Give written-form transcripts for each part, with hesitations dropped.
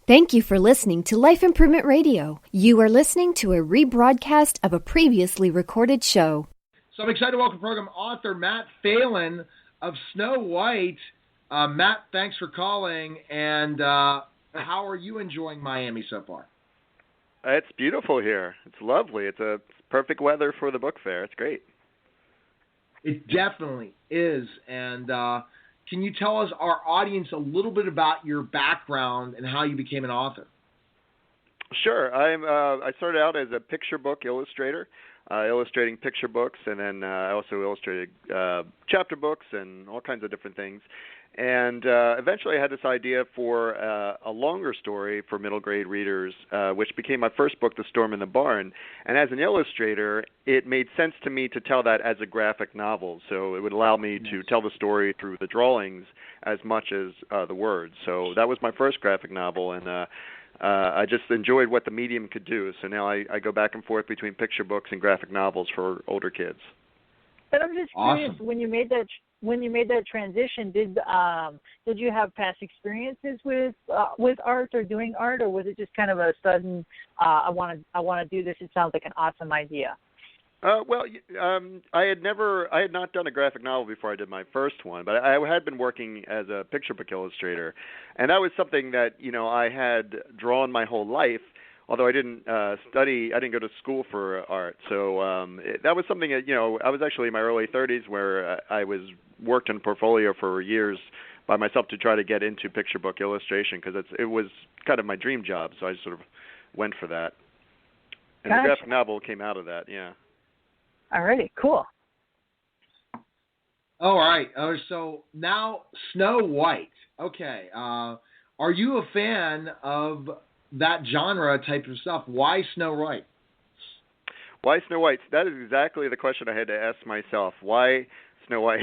Thank you for listening to Life Improvement Radio. You are listening to a rebroadcast of a previously recorded show. So I'm excited to welcome program author Matt Phelan of Snow White. Matt, thanks for calling. And how are you enjoying Miami so far? It's beautiful here. It's lovely. It's perfect weather for the book fair. It's great. It definitely is. And can you tell us, our audience, a little bit about your background and how you became an author? Sure. I started out as a picture book illustrator, illustrating picture books, and then I also illustrated chapter books and all kinds of different things. And eventually I had this idea for a longer story for middle grade readers, which became my first book, The Storm in the Barn. And as an illustrator, it made sense to me to tell that as a graphic novel. So it would allow me to tell the story through the drawings as much as the words. So that was my first graphic novel, and I just enjoyed what the medium could do. So now I go back and forth between picture books and graphic novels for older kids. But I'm just curious, Awesome. when you made that transition, did you have past experiences with art or doing art, or was it just kind of a sudden I want to do this? It sounds like an awesome idea. I had not done a graphic novel before I did my first one, but I had been working as a picture book illustrator, and that was something that I had drawn my whole life. Although I didn't study, I didn't go to school for art, so that was something that I was actually in my early 30s where I worked in a portfolio for years by myself to try to get into picture book illustration because it was kind of my dream job, so I sort of went for that. And Gotcha. the graphic novel came out of that, yeah. Alrighty, cool. All right. So now Snow White. Okay. Are you a fan of that genre type of stuff? Why Snow White? Why Snow White? That is exactly the question I had to ask myself. Why Snow White?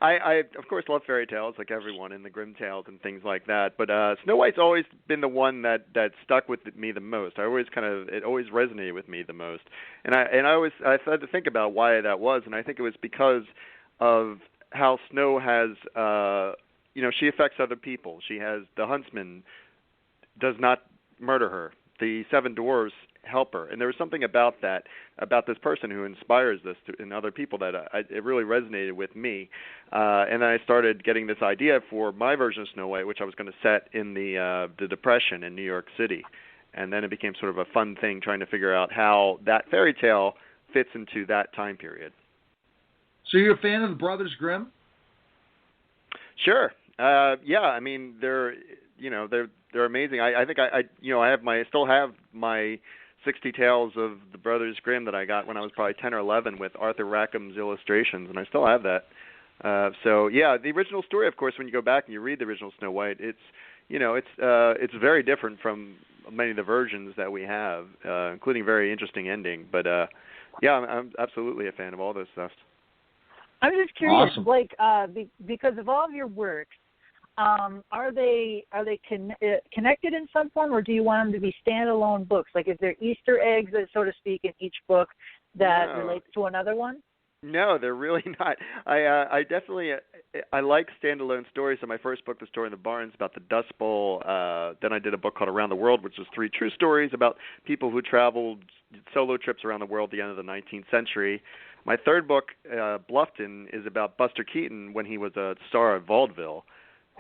I of course love fairy tales like everyone, and the Grimm tales and things like that. But Snow White's always been the one that stuck with me the most. It always resonated with me the most. And I had to think about why that was, and I think it was because of how Snow has she affects other people. She has the huntsman does not murder her. The seven dwarves help her, and there was something about this person who inspires this in other people that it really resonated with me. And then I started getting this idea for my version of Snow White, which I was going to set in the Depression in New York City, and then it became sort of a fun thing trying to figure out how that fairy tale fits into that time period. So you're a fan of the Brothers Grimm? Sure. Yeah. I mean, they're amazing. I think I still have my 60 Tales of the Brothers Grimm that I got when I was probably 10 or 11 with Arthur Rackham's illustrations, and I still have that. So yeah, the original story, of course, when you go back and you read the original Snow White, it's very different from many of the versions that we have, including a very interesting ending. But yeah, I'm absolutely a fan of all those stuff. I'm just curious, Awesome. because of all of your works, are they connected in some form, or do you want them to be standalone books? Like, is there Easter eggs, so to speak, in each book that relates to another one? No, they're really not. I definitely like standalone stories. So my first book, The Story in the Barn, is about the Dust Bowl. Then I did a book called Around the World, which was 3 true stories about people who traveled solo trips around the world at the end of the 19th century. My third book, Bluffton, is about Buster Keaton when he was a star of vaudeville.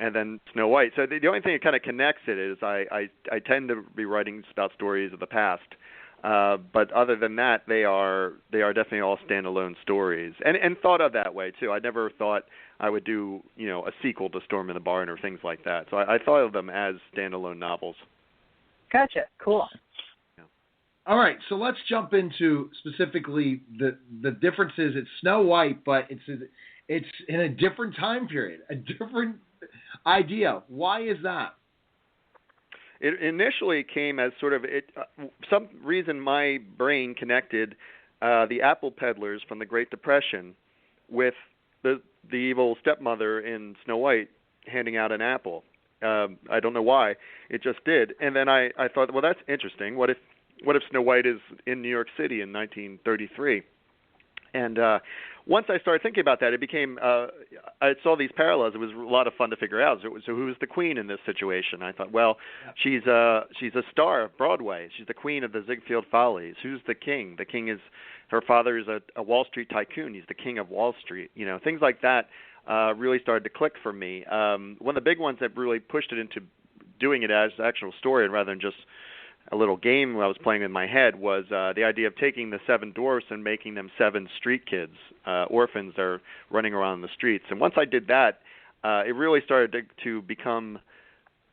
And then Snow White. So the only thing that kind of connects it is I tend to be writing about stories of the past. But other than that, they are definitely all standalone stories, and thought of that way too. I never thought I would do a sequel to Storm in the Barn or things like that. So I thought of them as standalone novels. Gotcha. Cool. Yeah. All right, so let's jump into specifically the differences. It's Snow White, but it's in a different time period, a different idea. Why is that? It initially came as sort of some reason my brain connected the apple peddlers from the Great Depression with the evil stepmother in Snow White handing out an apple. I don't know why. It just did. And then I thought, well, that's interesting. What if Snow White is in New York City in 1933? And once I started thinking about that, it became I saw these parallels. It was a lot of fun to figure out. So who's the queen in this situation? I thought, well, she's a star of Broadway. She's the queen of the Ziegfeld Follies. Who's the king? The king is her father is a Wall Street tycoon. He's the king of Wall Street. You know, things like that really started to click for me. One of the big ones that really pushed it into doing it as an actual story rather than just a little game I was playing in my head was the idea of taking the 7 dwarfs and making them 7 street kids, orphans that are running around the streets. And once I did that, it really started to become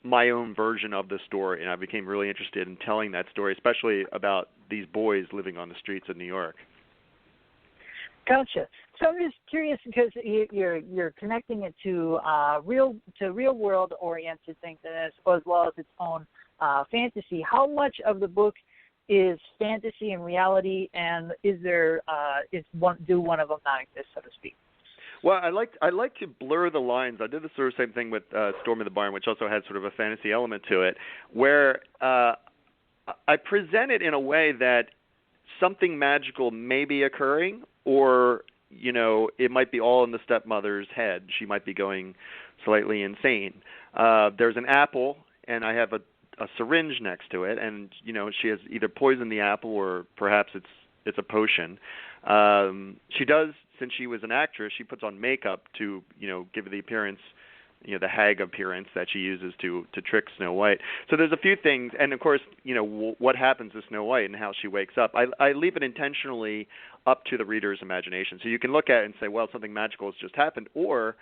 my own version of the story, and I became really interested in telling that story, especially about these boys living on the streets of New York. Gotcha. So I'm just curious because you're connecting it to real world oriented things, as well as its own fantasy. How much of the book is fantasy and reality, and do one of them not exist, so to speak? Well, I like to blur the lines. I did the sort of same thing with Storm in the Barn, which also had sort of a fantasy element to it, where I present it in a way that something magical may be occurring, or you know, it might be all in the stepmother's head. She might be going slightly insane. There's an apple, and I have a syringe next to it, and you know, she has either poisoned the apple or perhaps it's a potion. She does, since she was an actress, she puts on makeup to, you know, give the appearance, you know, the hag appearance that she uses to trick Snow White. So there's a few things, and of course, you know, what happens to Snow White and how she wakes up. I leave it intentionally up to the reader's imagination. So you can look at it and say, well, something magical has just happened, or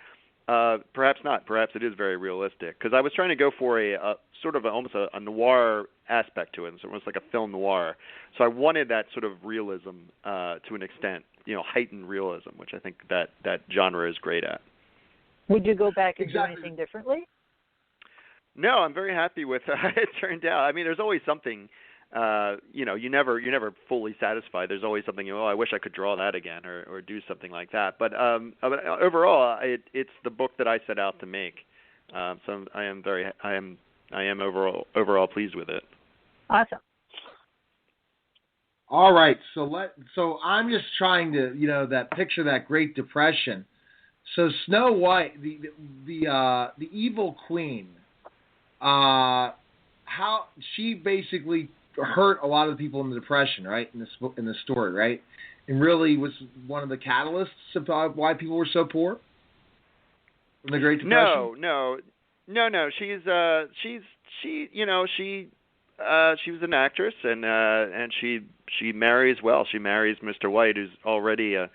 perhaps not. Perhaps it is very realistic. Because I was trying to go for a sort of almost a noir aspect to it. So it was like a film noir. So I wanted that sort of realism to an extent, you know, heightened realism, which I think that genre is great at. Would you go back and do anything differently? No, I'm very happy with how it turned out. I mean, there's always something, you know, you're never fully satisfied. There's always something, I wish I could draw that again or do something like that. But overall, it's the book that I set out to make. So I am overall pleased with it. Awesome. All right, so I'm just trying to, you know, picture that Great Depression. So Snow White, the evil queen, how she basically hurt a lot of people in the Depression, right? In the story, right? And really was one of the catalysts of why people were so poor in the Great Depression. No. She was an actress, and she marries well. She marries Mr. White, who's already a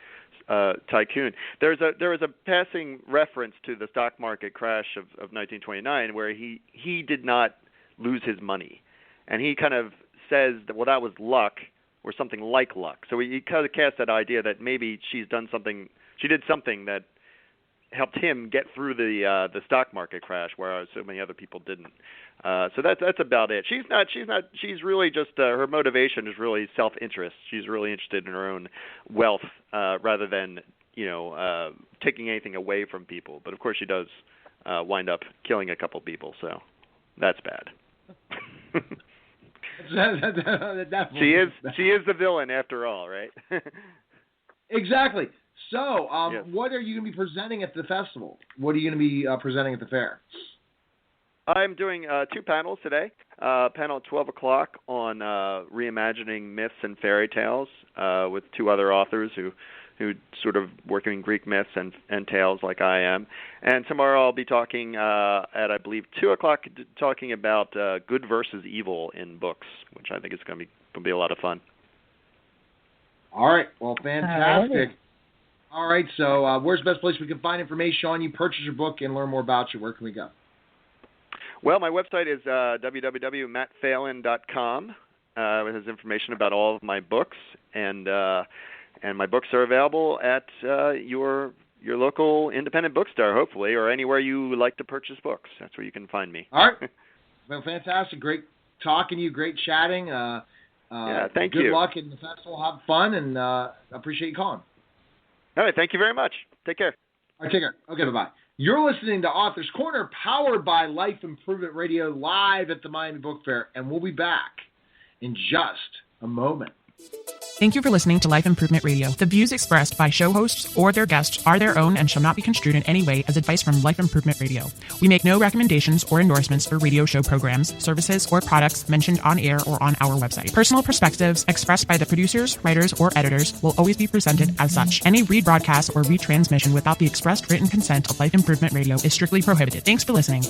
tycoon. There was a passing reference to the stock market crash of 1929 where he did not lose his money, and he kind of says that, well, that was luck or something like luck. So he kind of cast that idea that maybe she did something that helped him get through the stock market crash, whereas so many other people didn't. So that's about it. She's really just her motivation is really self-interest. She's really interested in her own wealth rather than, you know, taking anything away from people. But of course she does wind up killing a couple people, so that's bad. She is the villain after all, right? Exactly. So, yes. What are you going to be presenting at the festival? What are you going to be presenting at the fair? I'm doing 2 panels today. Panel at 12 o'clock on reimagining myths and fairy tales with 2 other authors who sort of working in Greek myths and tales like I am. And tomorrow I'll be talking at, I believe, 2 o'clock, talking about good versus evil in books, which I think is going to be a lot of fun. All right. Well, fantastic. All right. So where's the best place we can find information on you, purchase your book, and learn more about you? Where can we go? Well, my website is www.mattphelan.com. It has information about all of my books, and my books are available at your local independent bookstore, hopefully, or anywhere you like to purchase books. That's where you can find me. All right. Well, fantastic. Great talking to you. Great chatting. Yeah, thank you. Good luck in the festival. Have fun, and appreciate you calling. All right. Thank you very much. Take care. All right, take care. Okay, bye-bye. You're listening to Author's Corner, powered by Life Improvement Radio, live at the Miami Book Fair, and we'll be back in just a moment. Thank you for listening to Life Improvement Radio. The views expressed by show hosts or their guests are their own and shall not be construed in any way as advice from Life Improvement Radio. We make no recommendations or endorsements for radio show programs, services, or products mentioned on air or on our website. Personal perspectives expressed by the producers, writers, or editors will always be presented as such. Any rebroadcast or retransmission without the expressed written consent of Life Improvement Radio is strictly prohibited. Thanks for listening.